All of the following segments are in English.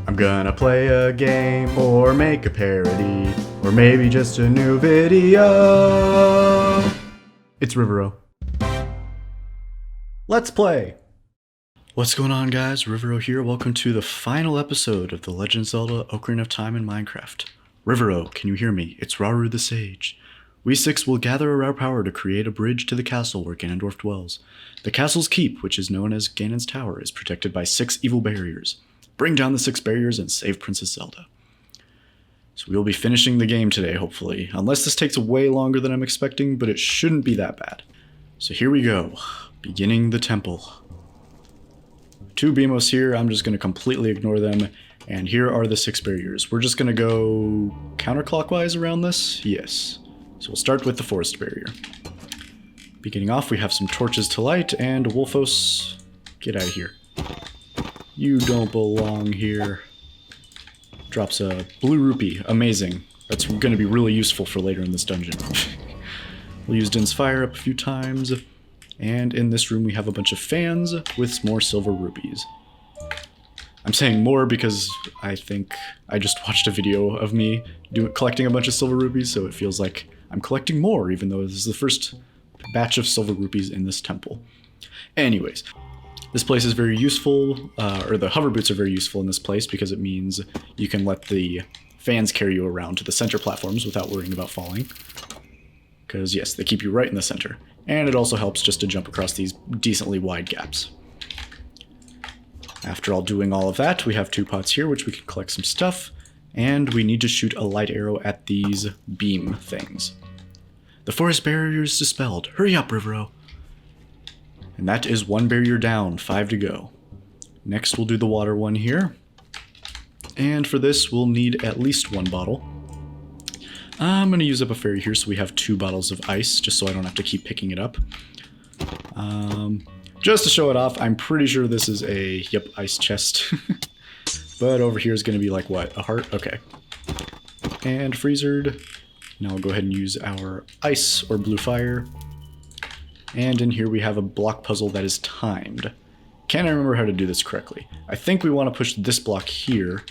I'm gonna play a game or make a parody or maybe just a new video. It's Rivero. Let's play! What's going on, guys? Rivero here. Welcome to the final episode of The Legend of Zelda Ocarina of Time in Minecraft. Rivero, can you hear me? It's Rauru the Sage. We six will gather our power to create a bridge to the castle where Ganondorf dwells. The castle's keep, which is known as Ganon's Tower, is protected by 6 evil barriers. Bring down the 6 barriers and save Princess Zelda. So we will be finishing the game today, hopefully. Unless this takes way longer than I'm expecting, but it shouldn't be that bad. So here we go. Beginning the temple. 2 Beamos here, I'm just going to completely ignore them. And here are the 6 barriers. We're just going to go counterclockwise around this. Yes. So we'll start with the forest barrier. Beginning off, we have some torches to light, and Wolfos, get out of here. You don't belong here. Drops a blue rupee. Amazing. That's going to be really useful for later in this dungeon. We'll use Din's Fire up a few times. And in this room we have a bunch of fans with more silver rupees. I'm saying more because I think I just watched a video of me collecting a bunch of silver rupees, so it feels like I'm collecting more, even though this is the first batch of silver rupees in this temple. Anyways, this place is very useful, or the hover boots are very useful in this place because it means you can let the fans carry you around to the center platforms without worrying about falling. Because yes, they keep you right in the center. And it also helps just to jump across these decently wide gaps. After all doing all of that, we have 2 pots here which we can collect some stuff, and we need to shoot a light arrow at these beam things. The forest barrier is dispelled. Hurry up, Rivero. And that is 1 barrier down, 5 to go. Next we'll do the water one here. And for this we'll need at least 1 bottle. I'm going to use up a fairy here so we have 2 bottles of ice, just so I don't have to keep picking it up. Just to show it off, I'm pretty sure this is a, ice chest. But over here is going to be like, what, a heart? Okay. And freezered. Now we'll go ahead and use our ice or blue fire. And in here we have a block puzzle that is timed. Can't I remember how to do this correctly? I think we want to push this block here.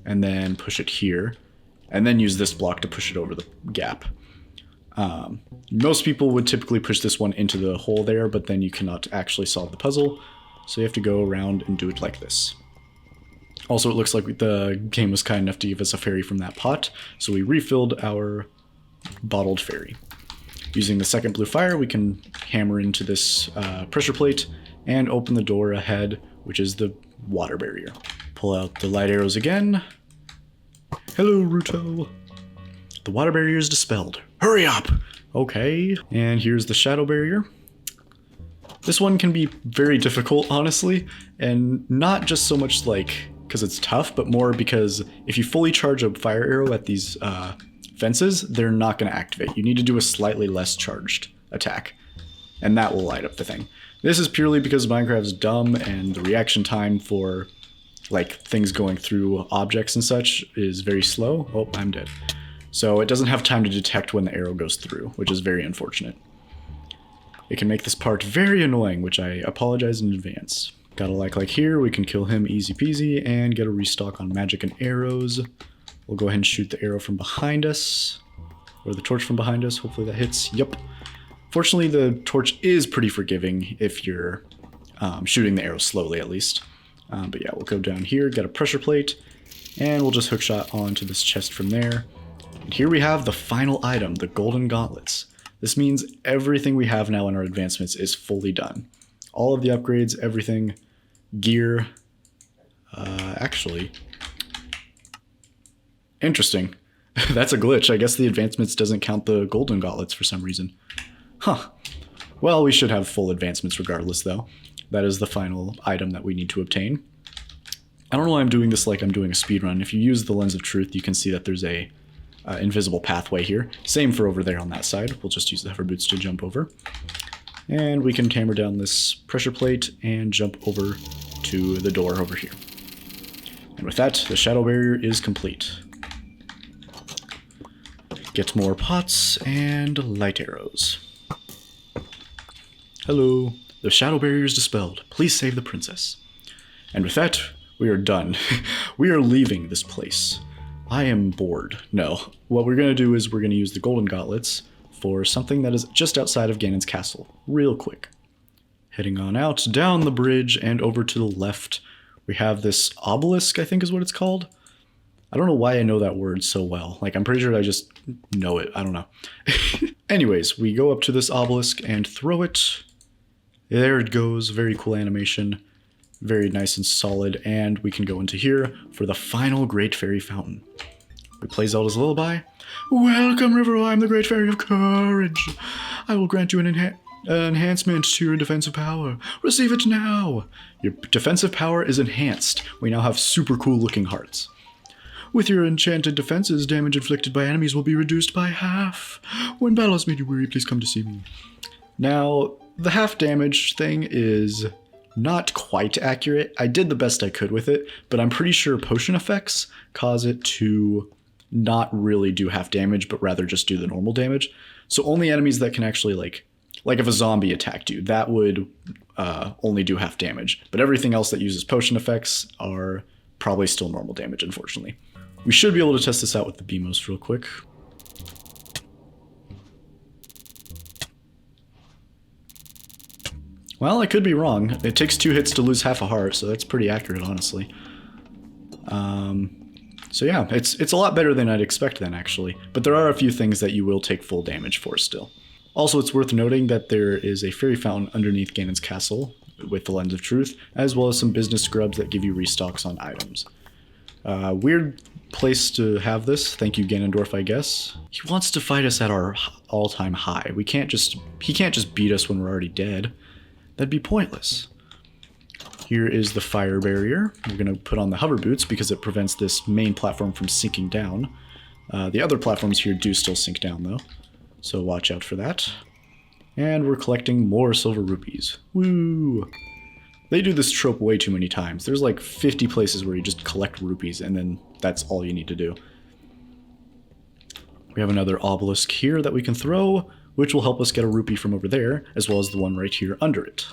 And then push it here. And then use this block to push it over the gap. Most people would typically push this one into the hole there, but then you cannot actually solve the puzzle. So you have to go around and do it like this. Also, it looks like the game was kind enough to give us a fairy from that pot, so we refilled our bottled fairy. Using the second blue fire, we can hammer into this pressure plate and open the door ahead, which is the water barrier. Pull out the light arrows again. Hello, Ruto. The water barrier is dispelled. Hurry up! Okay, and here's the shadow barrier. This one can be very difficult, honestly, and not just so much like because it's tough, but more because if you fully charge a fire arrow at these fences, they're not going to activate. You need to do a slightly less charged attack, and that will light up the thing. This is purely because Minecraft's dumb and the reaction time for like things going through objects and such is very slow. Oh, I'm dead. So it doesn't have time to detect when the arrow goes through, which is very unfortunate. It can make this part very annoying, which I apologize in advance. Got a like here, we can kill him easy peasy and get a restock on magic and arrows. We'll go ahead and shoot the arrow from behind us, or the torch from behind us. Hopefully that hits. Yep. Fortunately, the torch is pretty forgiving if you're shooting the arrow slowly at least. But yeah, we'll go down here, get a pressure plate, and we'll just hookshot onto this chest from there. And here we have the final item, the golden gauntlets. This means everything we have now in our advancements is fully done. All of the upgrades, everything, gear, actually, interesting. That's a glitch. I guess the advancements doesn't count the golden gauntlets for some reason. Huh. Well, we should have full advancements regardless, though. That is the final item that we need to obtain. I don't know why I'm doing this like I'm doing a speedrun. If you use the Lens of Truth, you can see that there's a invisible pathway here. Same for over there on that side. We'll just use the hover boots to jump over. And we can hammer down this pressure plate and jump over to the door over here. And with that, the shadow barrier is complete. Get more pots and light arrows. Hello. The shadow barrier is dispelled. Please save the princess. And with that, We are done. We are leaving this place. I am bored. No. What we're going to do is we're going to use the golden gauntlets for something that is just outside of Ganon's castle. Real quick. Heading on out, down the bridge, and over to the left. We have this obelisk, I think is what it's called. I don't know why I know that word so well. Like, I'm pretty sure I just know it. I don't know. Anyways, we go up to this obelisk and throw it. There it goes. Very cool animation. Very nice and solid. And we can go into here for the final Great Fairy Fountain. We play Zelda's Lullaby. Welcome, Rivero. I'm the Great Fairy of Courage. I will grant you an enhancement to your defensive power. Receive it now. Your defensive power is enhanced. We now have super cool looking hearts. With your enchanted defenses, damage inflicted by enemies will be reduced by half. When battle has made you weary, please come to see me. Now, the half damage thing is not quite accurate. I did the best I could with it, but I'm pretty sure potion effects cause it to not really do half damage, but rather just do the normal damage. So only enemies that can actually, like if a zombie attacked you, that would only do half damage. But everything else that uses potion effects are probably still normal damage, unfortunately. We should be able to test this out with the Beamos real quick. Well, I could be wrong. It takes 2 hits to lose half a heart, so that's pretty accurate, honestly. So yeah, it's a lot better than I'd expect then, actually. But there are a few things that you will take full damage for still. Also, it's worth noting that there is a fairy fountain underneath Ganon's castle with the Lens of Truth, as well as some business scrubs that give you restocks on items. Weird place to have this. Thank you, Ganondorf, I guess. He wants to fight us at our all-time high. He can't just beat us when we're already dead. That'd be pointless. Here is the fire barrier. We're going to put on the hover boots because it prevents this main platform from sinking down. The other platforms here do still sink down, though, so watch out for that. And we're collecting more silver rupees. Woo! They do this trope way too many times. There's like 50 places where you just collect rupees, and then that's all you need to do. We have another obelisk here that we can throw, which will help us get a rupee from over there, as well as the one right here under it.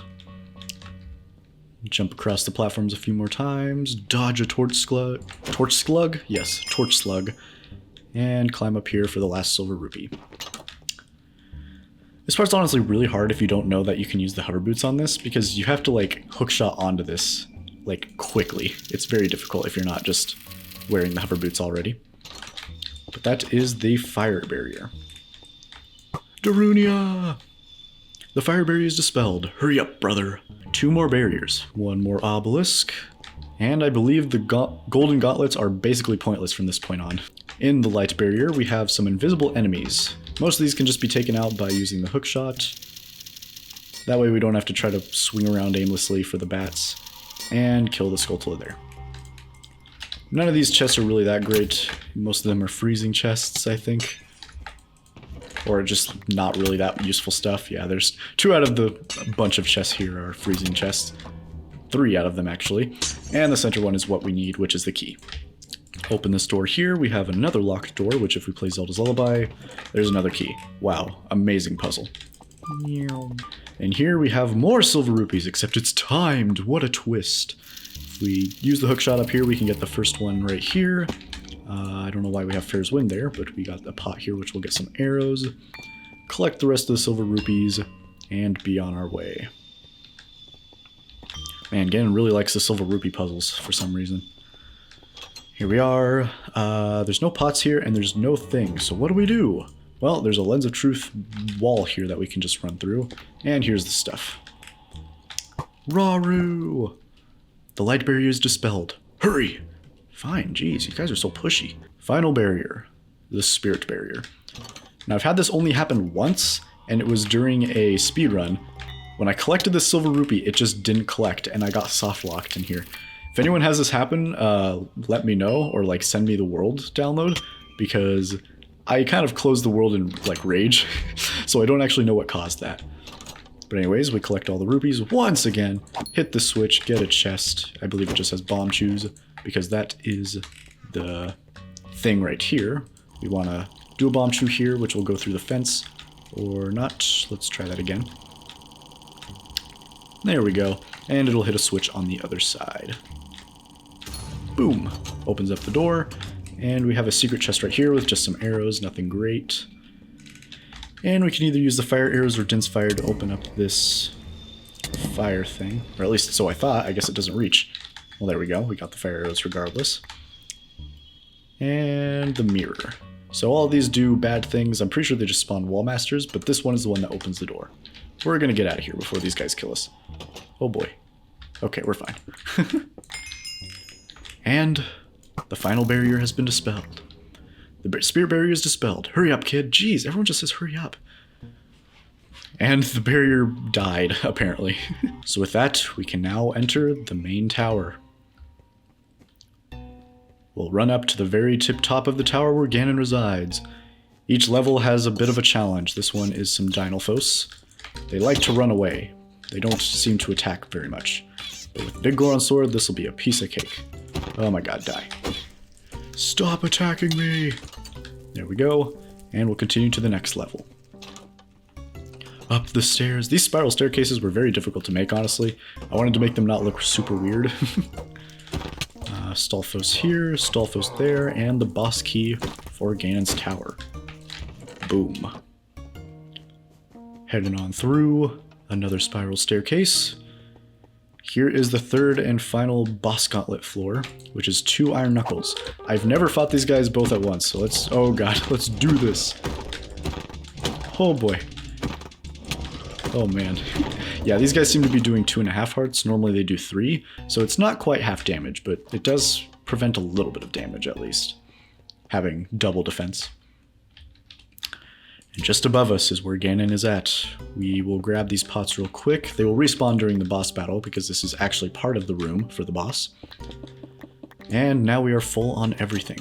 Jump across the platforms a few more times, dodge a torch slug? Yes, torch slug, and climb up here for the last silver rupee. This part's honestly really hard if you don't know that you can use the hover boots on this, because you have to like hookshot onto this like quickly. It's very difficult if you're not just wearing the hover boots already. But that is the fire barrier. Darunia! The fire barrier is dispelled. Hurry up, brother. 2 more barriers. 1 more obelisk. And I believe the golden gauntlets are basically pointless from this point on. In the light barrier, we have some invisible enemies. Most of these can just be taken out by using the hookshot. That way we don't have to try to swing around aimlessly for the bats. And kill the Skulltula there. None of these chests are really that great. Most of them are freezing chests, I think. Or just not really that useful stuff. Yeah, there's 2 out of the bunch of chests here are freezing chests. 3 out of them, actually. And the center one is what we need, which is the key. Open this door here. We have another locked door, which if we play Zelda's Lullaby, there's another key. Wow, amazing puzzle. And here we have more silver rupees, except it's timed. What a twist. If we use the hookshot up here, we can get the first one right here. I don't know why we have Fair's Wind there, but we got the pot here, which will get some arrows. Collect the rest of the silver rupees, and be on our way. Man, Ganon really likes the silver rupee puzzles for some reason. Here we are. There's no pots here, and there's no thing, so what do we do? Well, there's a Lens of Truth wall here that we can just run through, and here's the stuff. Raru! The light barrier is dispelled. Hurry! Fine, geez, you guys are so pushy. Final barrier, the spirit barrier. Now I've had this only happen once, and it was during a speedrun. When I collected the silver rupee, it just didn't collect, and I got soft locked in here. If anyone has this happen, let me know, or like send me the world download, because I kind of closed the world in like rage, so I don't actually know what caused that. But anyways, we collect all the rupees once again, hit the switch, get a chest. I believe it just has bomb chews, because that is the thing right here. We want to do a bomb chew here, which will go through the fence, or not. Let's try that again. There we go, and it'll hit a switch on the other side. Boom. Opens up the door. And we have a secret chest right here with just some arrows, nothing great. And we can either use the fire arrows or Din's fire to open up this fire thing. Or at least so I thought. I guess it doesn't reach. Well, there we go. We got the fire arrows regardless. And the mirror. So all of these do bad things. I'm pretty sure they just spawn wall masters, but this one is the one that opens the door. We're gonna get out of here before these guys kill us. Oh boy. Okay, we're fine. And the final barrier has been dispelled. The spirit barrier is dispelled. Hurry up, kid. Jeez, everyone just says hurry up. And the barrier died, apparently. So with that, we can now enter the main tower. We'll run up to the very tip top of the tower where Ganon resides. Each level has a bit of a challenge. This one is some Dynalphos. They like to run away. They don't seem to attack very much. But with Big Goron Sword, this will be a piece of cake. Oh my god, die. Stop attacking me! There we go. And we'll continue to the next level. Up the stairs. These spiral staircases were very difficult to make, honestly. I wanted to make them not look super weird. Stalfos here, Stalfos there, and the boss key for Ganon's tower. Boom. Heading on through, another spiral staircase. Here is the third and final boss gauntlet floor, which is 2 iron knuckles. I've never fought these guys both at once, so let's, oh god, let's do this. Oh boy. Oh man. Yeah, these guys seem to be doing 2.5 hearts. Normally they do 3, so it's not quite half damage, but it does prevent a little bit of damage at least, having double defense. And just above us is where Ganon is at. We will grab these pots real quick. They will respawn during the boss battle because this is actually part of the room for the boss. And now we are full on everything.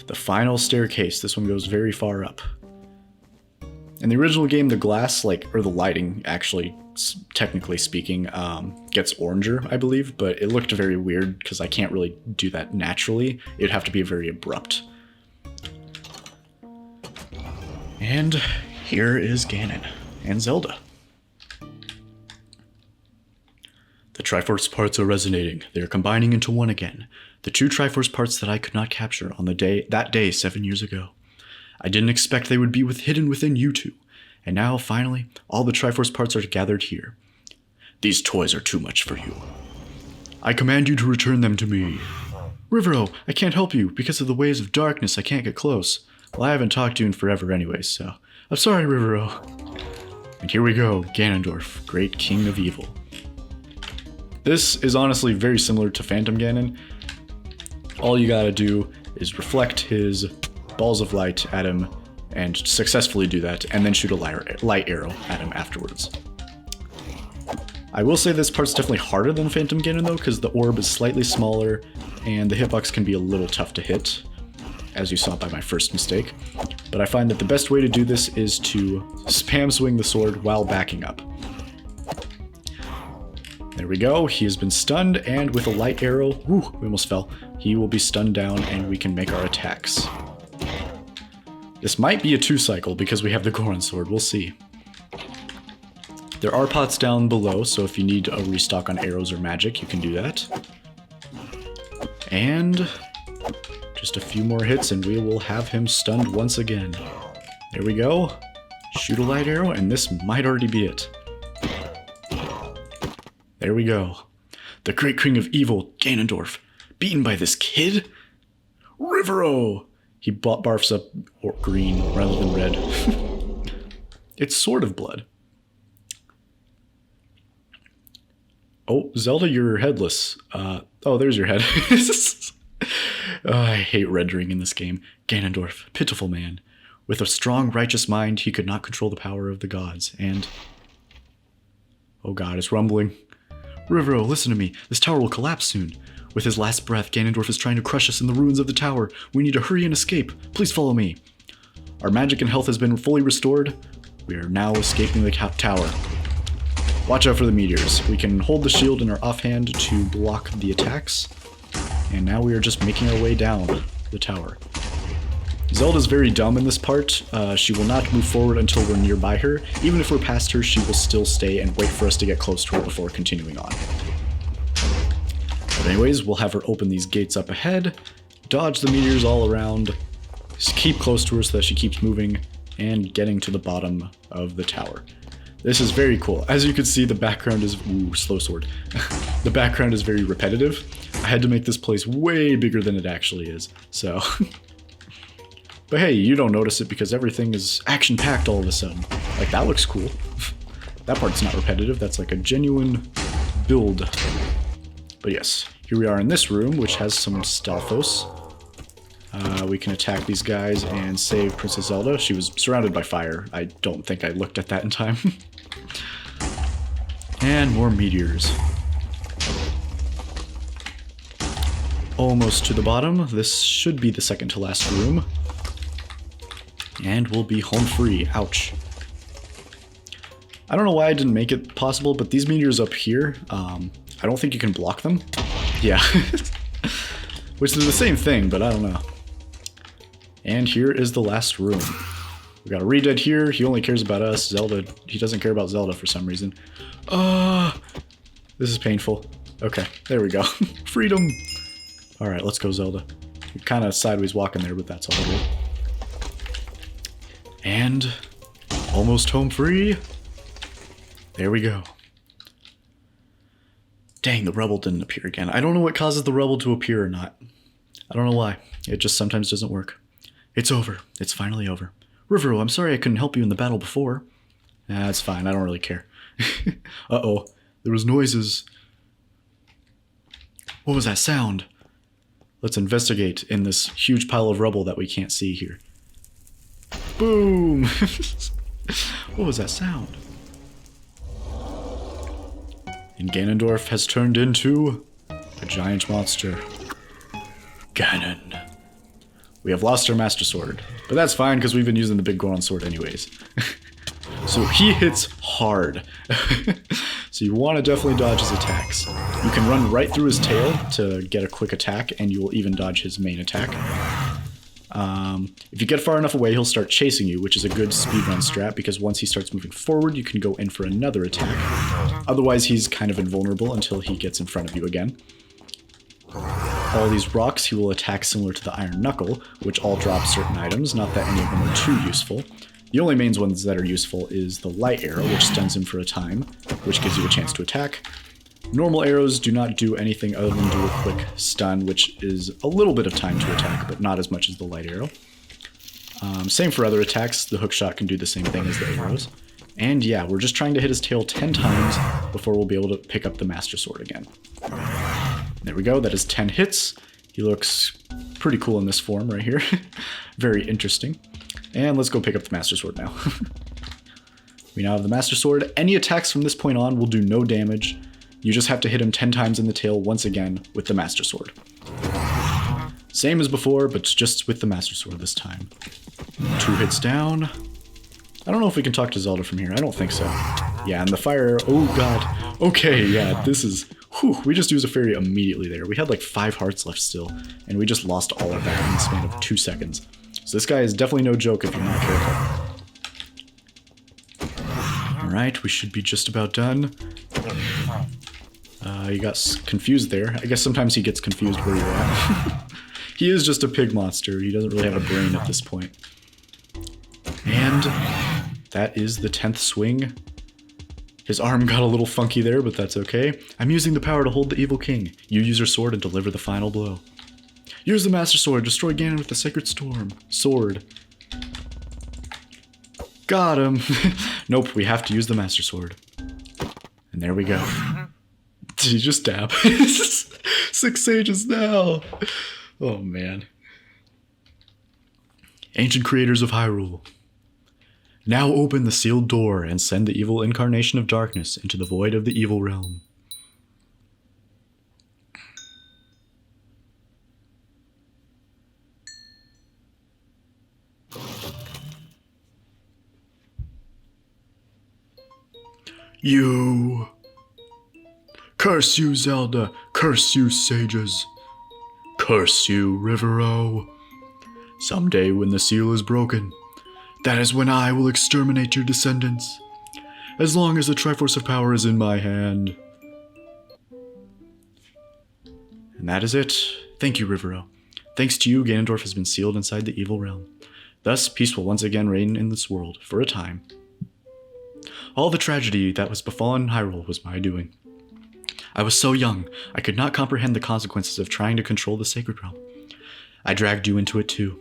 The final staircase. This one goes very far up. In the original game, the glass, or the lighting, actually, technically speaking, gets oranger, I believe, but it looked very weird because I can't really do that naturally. It'd have to be very abrupt. And here is Ganon and Zelda. The Triforce parts are resonating. They are combining into one again. The 2 Triforce parts that I could not capture on that day 7 years ago. I didn't expect they would be hidden within you two. And now, finally, all the Triforce parts are gathered here. These toys are too much for you. I command you to return them to me. Rivero, I can't help you. Because of the waves of darkness, I can't get close. Well, I haven't talked to you in forever anyway, so I'm sorry, Rivero. And here we go, Ganondorf, great king of evil. This is honestly very similar to Phantom Ganon. All you gotta do is reflect his balls of light at him and successfully do that, and then shoot a light arrow at him afterwards. I will say this part's definitely harder than Phantom Ganon though, because the orb is slightly smaller and the hitbox can be a little tough to hit, as you saw by my first mistake. But I find that the best way to do this is to spam swing the sword while backing up. There we go, he has been stunned, and with a light arrow, whew, we almost fell, he will be stunned down and we can make our attacks. This might be a 2-cycle because we have the Goron Sword, we'll see. There are pots down below, so if you need a restock on arrows or magic, you can do that. And just a few more hits and we will have him stunned once again. There we go. Shoot a light arrow, and this might already be it. There we go. The great king of evil, Ganondorf, beaten by this kid? Rivero! He barfs up green rather than red. It's sort of blood. Oh, Zelda, you're headless. Oh, there's your head. Oh, I hate rendering in this game. Ganondorf, pitiful man. With a strong, righteous mind, he could not control the power of the gods, and... Oh god, it's rumbling. Rivero, listen to me. This tower will collapse soon. With his last breath, Ganondorf is trying to crush us in the ruins of the tower. We need to hurry and escape. Please follow me. Our magic and health has been fully restored. We are now escaping the tower. Watch out for the meteors. We can hold the shield in our offhand to block the attacks. And now we are just making our way down the tower. Zelda's very dumb in this part. She will not move forward until we're nearby her. Even if we're past her, she will still stay and wait for us to get close to her before continuing on. But anyways, we'll have her open these gates up ahead, dodge the meteors all around, just keep close to her so that she keeps moving and getting to the bottom of the tower. This is very cool. As you can see, the background is... Ooh, slow sword. The background is very repetitive. I had to make this place way bigger than it actually is, so... But hey, you don't notice it because everything is action-packed all of a sudden. Like, that looks cool. That part's not repetitive, that's like a genuine build. But yes, here we are in this room, which has some Stalfos. We can attack these guys and save Princess Zelda. She was surrounded by fire. I don't think I looked at that in time. And more meteors. Almost to the bottom. This should be the second to last room. And we'll be home free. Ouch. I don't know why I didn't make it possible, but these meteors up here, I don't think you can block them. Yeah. Which is the same thing, but I don't know. And here is the last room. We got a Redead here. He only cares about us. Zelda, he doesn't care about Zelda for some reason. This is painful. Okay, there we go. Freedom! Alright, let's go, Zelda. You're kind of sideways walking there, but that's all good. And almost home free. There we go. Dang, the rubble didn't appear again. I don't know what causes the rubble to appear or not. I don't know why. It just sometimes doesn't work. It's over. It's finally over. Rivero, I'm sorry I couldn't help you in the battle before. Nah, it's fine. I don't really care. Uh-oh. There was noises. What was that sound? Let's investigate in this huge pile of rubble that we can't see here. Boom! What was that sound? And Ganondorf has turned into a giant monster. Ganon. We have lost our Master Sword, but that's fine because we've been using the big Goron sword anyways. So he hits hard. So you want to definitely dodge his attacks. You can run right through his tail to get a quick attack, and you will even dodge his main attack. If you get far enough away, he'll start chasing you, which is a good speedrun strat, because once he starts moving forward, you can go in for another attack. Otherwise, he's kind of invulnerable until he gets in front of you again. All these rocks he will attack similar to the Iron Knuckle, which all drop certain items, not that any of them are too useful. The only main ones that are useful is the light arrow, which stuns him for a time, which gives you a chance to attack. Normal arrows do not do anything other than do a quick stun, which is a little bit of time to attack, but not as much as the light arrow. Same for other attacks, the hookshot can do the same thing as the arrows. And yeah, we're just trying to hit his tail 10 times before we'll be able to pick up the Master Sword again. There we go, that is 10 hits. He looks pretty cool in this form right here. Very interesting. And let's go pick up the Master Sword now. We now have the Master Sword. Any attacks from this point on will do no damage. You just have to hit him 10 times in the tail once again with the Master Sword. Same as before, but just with the Master Sword this time. 2 hits down. I don't know if we can talk to Zelda from here. I don't think so. Yeah, and the fire... Oh, God. Okay, yeah, this is... Whew, we just used a fairy immediately there. We had like 5 hearts left still, and we just lost all of that in the span of 2 seconds. So this guy is definitely no joke if you're not careful. Alright, we should be just about done. You got confused there. I guess sometimes he gets confused where you're at. He is just a pig monster. He doesn't really have a brain at this point. And that is the 10th swing. His arm got a little funky there, but that's okay. I'm using the power to hold the evil king. You use your sword and deliver the final blow. Use the Master Sword. Destroy Ganon with the Sacred Storm. Sword. Got him. Nope, we have to use the Master Sword. And there we go. Did he just dab? 6 sages now. Oh, man. Ancient creators of Hyrule. Now open the sealed door and send the evil incarnation of darkness into the void of the evil realm. You! Curse you, Zelda! Curse you, sages! Curse you, Rivero! Someday when the seal is broken, that is when I will exterminate your descendants. As long as the Triforce of Power is in my hand. And that is it. Thank you, Rivero. Thanks to you, Ganondorf has been sealed inside the evil realm. Thus, peace will once again reign in this world, for a time. All the tragedy that was befallen Hyrule was my doing. I was so young, I could not comprehend the consequences of trying to control the Sacred Realm. I dragged you into it too.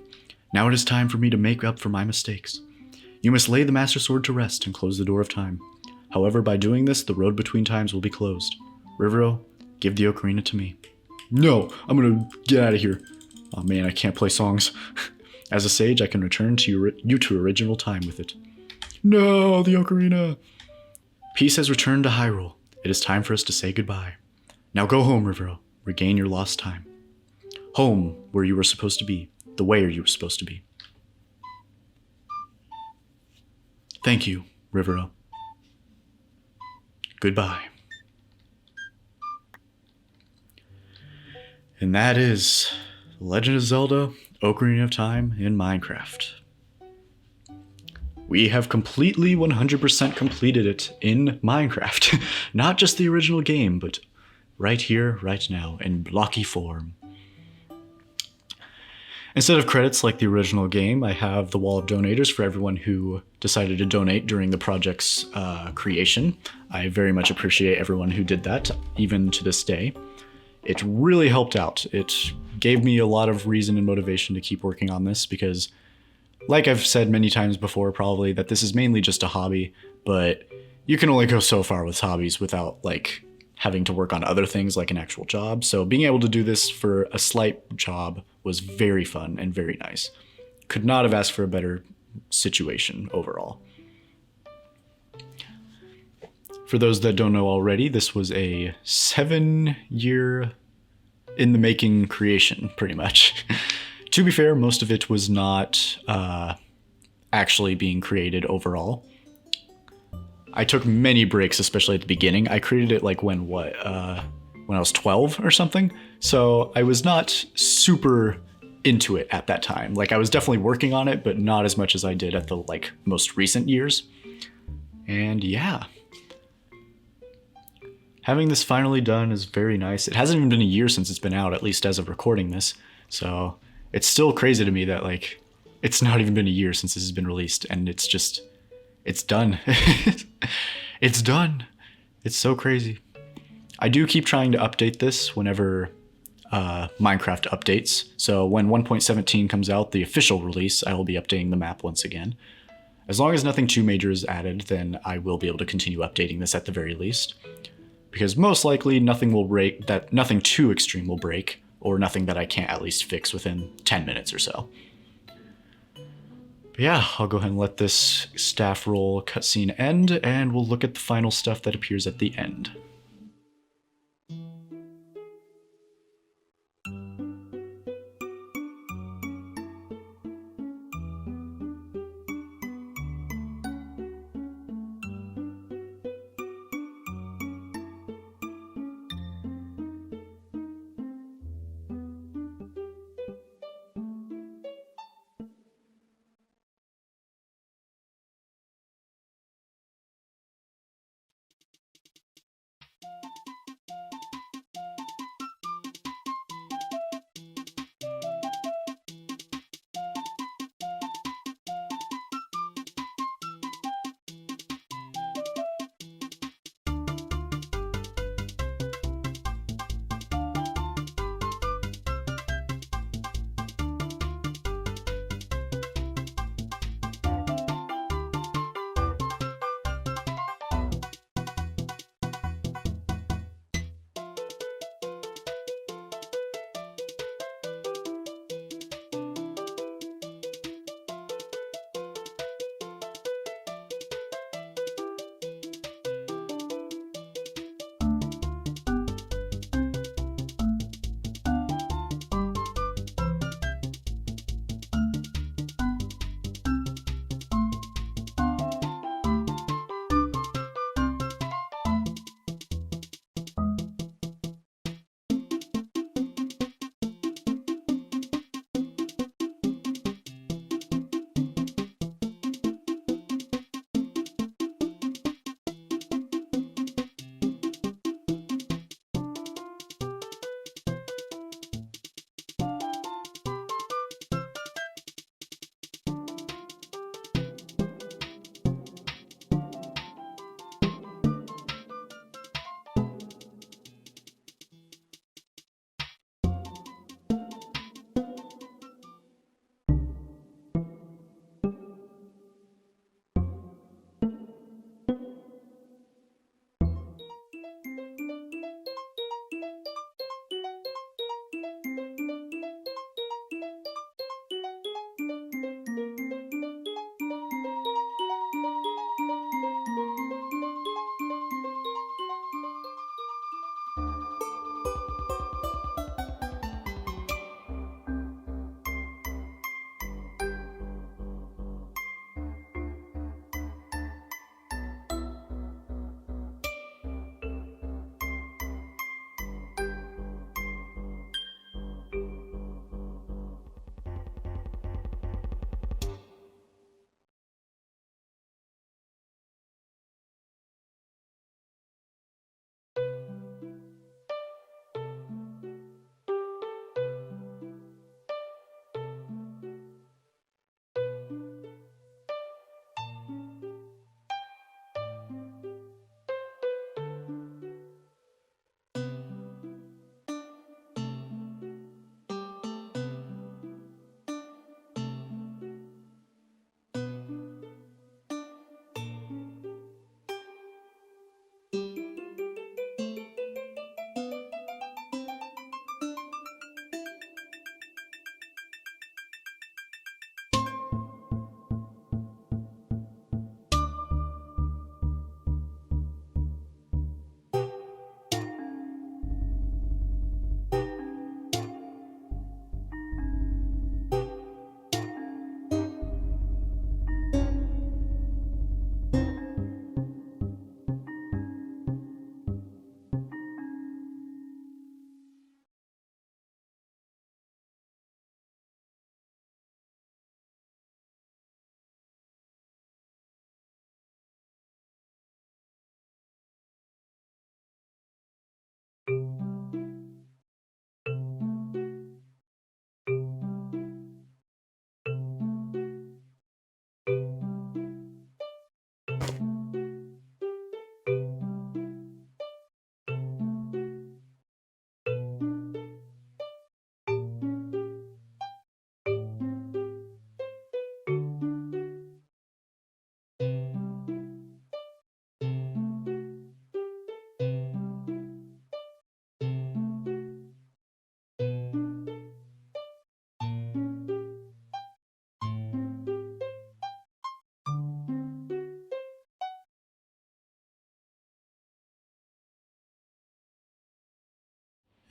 Now it is time for me to make up for my mistakes. You must lay the Master Sword to rest and close the door of time. However, by doing this, the road between times will be closed. Rivero, give the ocarina to me. No, I'm gonna get out of here. Oh man, I can't play songs. As a sage, I can return to you to original time with it. No, the ocarina! Peace has returned to Hyrule. It is time for us to say goodbye. Now go home, Rivero. Regain your lost time. Home, where you were supposed to be. The way you were supposed to be. Thank you, Rivero. Goodbye. And that is Legend of Zelda: Ocarina of Time in Minecraft. We have completely 100% completed it in Minecraft. Not just the original game, but right here, right now, in blocky form. Instead of credits like the original game, I have the wall of donators for everyone who decided to donate during the project's creation. I very much appreciate everyone who did that, even to this day. It really helped out. It gave me a lot of reason and motivation to keep working on this because, like I've said many times before probably, that this is mainly just a hobby, but you can only go so far with hobbies without having to work on other things like an actual job. So being able to do this for a slight job was very fun and very nice. Could not have asked for a better situation overall. For those that don't know already, this was a 7-year in the making creation, pretty much. To be fair, most of it was not actually being created overall. I took many breaks, especially at the beginning. I created it when I was 12 or something. So I was not super into it at that time. I was definitely working on it, but not as much as I did at the most recent years. And yeah. Having this finally done is very nice. It hasn't even been a year since it's been out, at least as of recording this. So it's still crazy to me that it's not even been a year since this has been released, and it's done. It's done. It's so crazy. I do keep trying to update this whenever Minecraft updates. So when 1.17 comes out, the official release, I will be updating the map once again. As long as nothing too major is added, then I will be able to continue updating this at the very least. Because most likely nothing too extreme will break, or nothing that I can't at least fix within 10 minutes or so. But yeah, I'll go ahead and let this staff roll cutscene end, and we'll look at the final stuff that appears at the end.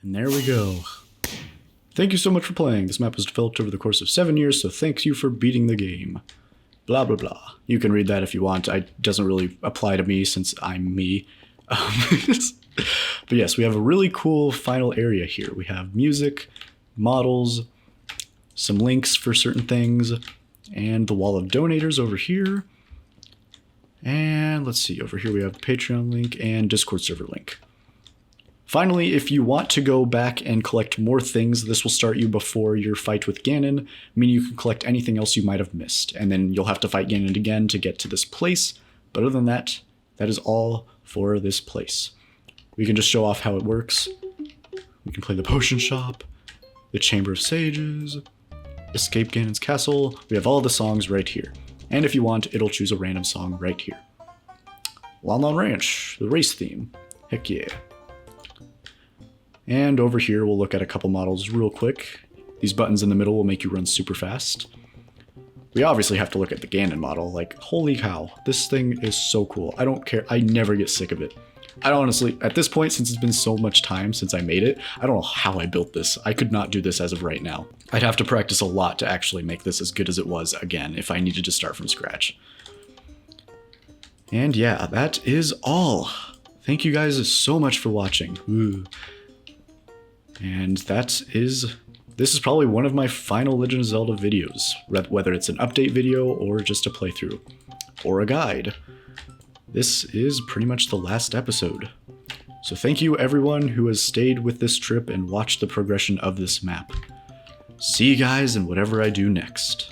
And there we go. Thank you so much for playing. This map was developed over the course of 7 years, so thanks you for beating the game. Blah, blah, blah. You can read that if you want. It doesn't really apply to me since I'm me. But yes, we have a really cool final area here. We have music, models, some links for certain things, and the wall of donators over here. And let's see, over here we have Patreon link and Discord server link. Finally, if you want to go back and collect more things, this will start you before your fight with Ganon, meaning you can collect anything else you might have missed, and then you'll have to fight Ganon again to get to this place. But other than that, that is all for this place. We can just show off how it works. We can play the potion shop, the Chamber of Sages, escape Ganon's castle. We have all the songs right here. And if you want, it'll choose a random song right here. Lon Ranch, the race theme. Heck yeah. And over here, we'll look at a couple models real quick. These buttons in the middle will make you run super fast. We obviously have to look at the Ganon model. Like, holy cow, this thing is so cool. I don't care. I never get sick of it. I honestly, at this point, since it's been so much time since I made it, I don't know how I built this. I could not do this as of right now. I'd have to practice a lot to actually make this as good as it was again if I needed to start from scratch. And yeah, that is all. Thank you guys so much for watching. Ooh. And this is probably one of my final Legend of Zelda videos, whether it's an update video or just a playthrough, or a guide. This is pretty much the last episode. So thank you everyone who has stayed with this trip and watched the progression of this map. See you guys in whatever I do next.